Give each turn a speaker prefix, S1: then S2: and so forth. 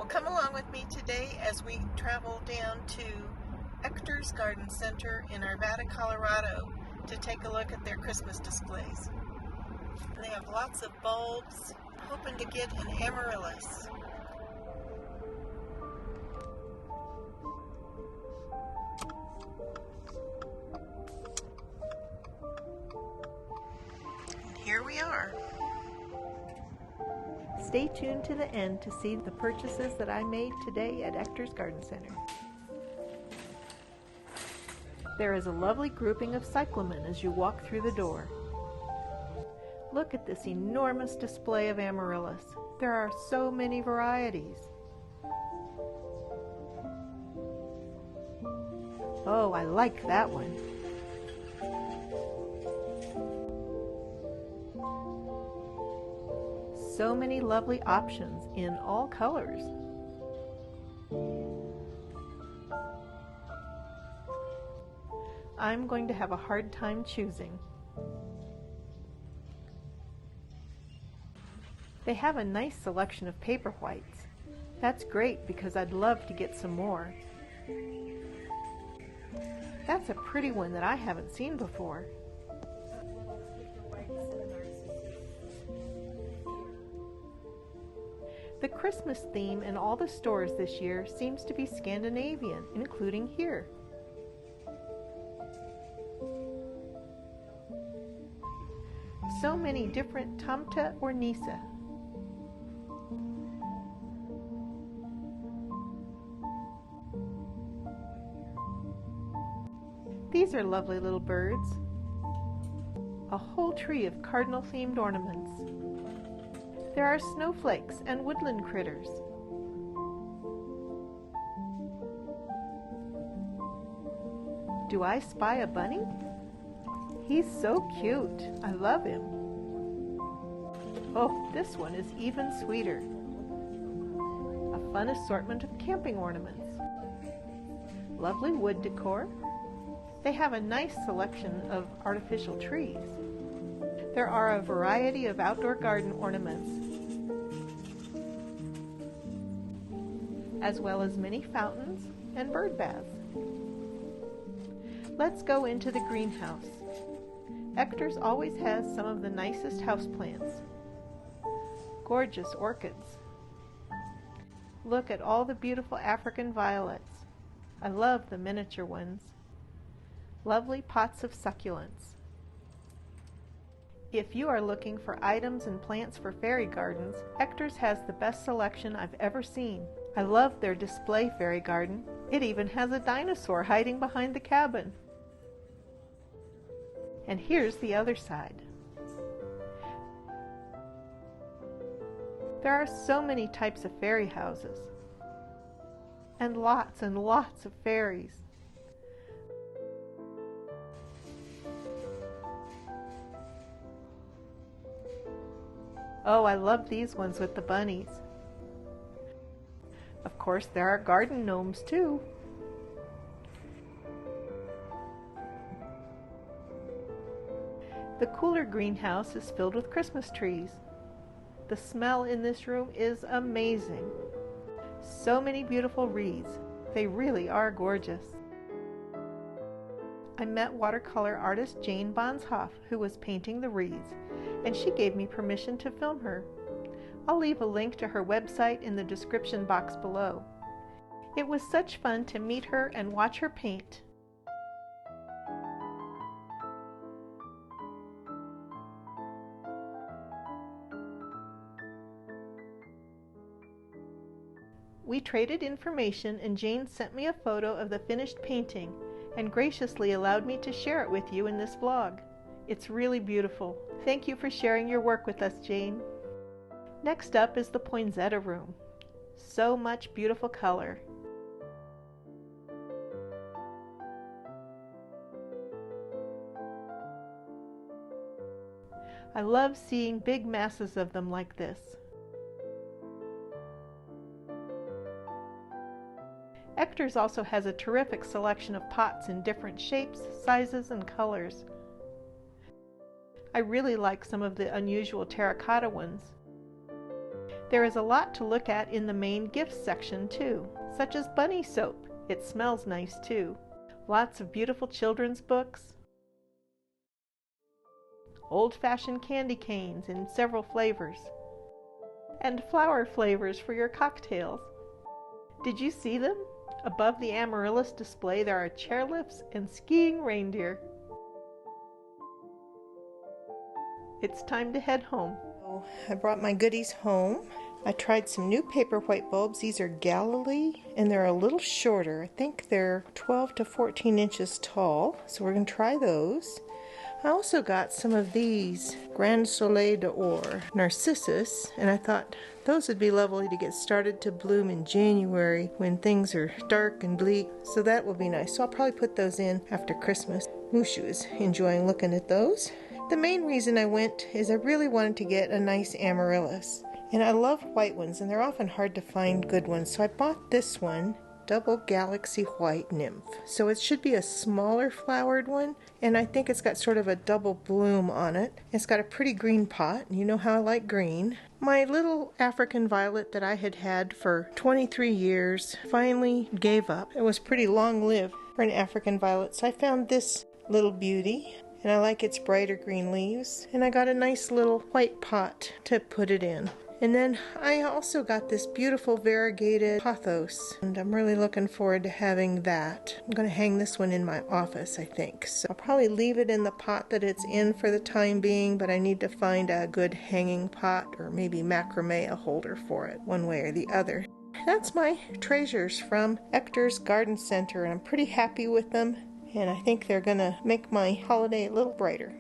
S1: Come along with me today as we travel down to Echter's Garden Center in Arvada, Colorado to take a look at their Christmas displays. They have lots of bulbs, hoping to get an amaryllis. And here we are. Stay tuned to the end to see the purchases that I made today at Echter's Garden Center. There is a lovely grouping of cyclamen as you walk through the door. Look at this enormous display of amaryllis. There are so many varieties. Oh, I like that one. So many lovely options in all colors. I'm going to have a hard time choosing. They have a nice selection of paper whites. That's great because I'd love to get some more. That's a pretty one that I haven't seen before. The Christmas theme in all the stores this year seems to be Scandinavian, including here. So many different Tomte or Nisse. These are lovely little birds. A whole tree of cardinal-themed ornaments. There are snowflakes and woodland critters. Do I spy a bunny? He's so cute. I love him. Oh, this one is even sweeter. A fun assortment of camping ornaments. Lovely wood decor. They have a nice selection of artificial trees. There are a variety of outdoor garden ornaments, as well as many fountains and bird baths. Let's go into the greenhouse. Echter's always has some of the nicest houseplants. Gorgeous orchids. Look at all the beautiful African violets. I love the miniature ones. Lovely pots of succulents. If you are looking for items and plants for fairy gardens, Echter's has the best selection I've ever seen. I love their display fairy garden. It even has a dinosaur hiding behind the cabin. And here's the other side. There are so many types of fairy houses, and lots of fairies. Oh, I love these ones with the bunnies. Of course, there are garden gnomes too. The cooler greenhouse is filled with Christmas trees. The smell in this room is amazing. So many beautiful wreaths. They really are gorgeous. I met watercolor artist Jane Bonshoff, who was painting the wreaths, and she gave me permission to film her. I'll leave a link to her website in the description box below. It was such fun to meet her and watch her paint. We traded information and Jane sent me a photo of the finished painting and graciously allowed me to share it with you in this vlog. It's really beautiful. Thank you for sharing your work with us, Jane. Next up is the poinsettia room. So much beautiful color. I love seeing big masses of them like this. Echter's also has a terrific selection of pots in different shapes, sizes, and colors. I really like some of the unusual terracotta ones. There is a lot to look at in the main gifts section too, such as bunny soap. It smells nice too. Lots of beautiful children's books, old-fashioned candy canes in several flavors, and flower flavors for your cocktails. Did you see them? Above the amaryllis display there are chairlifts and skiing reindeer. It's time to head home. I brought my goodies home. I tried some new paper white bulbs. These are Galilee, and they're a little shorter. I think they're 12 to 14 inches tall, so we're going to try those. I also got some of these Grand Soleil d'Or Narcissus, and I thought those would be lovely to get started to bloom in January when things are dark and bleak, so that will be nice. So I'll probably put those in after Christmas. Mushu is enjoying looking at those. The main reason I went is I really wanted to get a nice amaryllis. And I love white ones, and they're often hard to find good ones. So I bought this one, Double Galaxy White Nymph. So it should be a smaller flowered one, and I think it's got sort of a double bloom on it. It's got a pretty green pot, and you know how I like green. My little African violet that I had had for 23 years finally gave up. It was pretty long-lived for an African violet, so I found this little beauty. And I like its brighter green leaves. And I got a nice little white pot to put it in. And then I also got this beautiful variegated pothos, and I'm really looking forward to having that. I'm going to hang this one in my office, I think. So I'll probably leave it in the pot that it's in for the time being, but I need to find a good hanging pot or maybe macrame a holder for it, one way or the other. That's my treasures from Echter's Garden Center, and I'm pretty happy with them. And I think they're going to make my holiday a little brighter.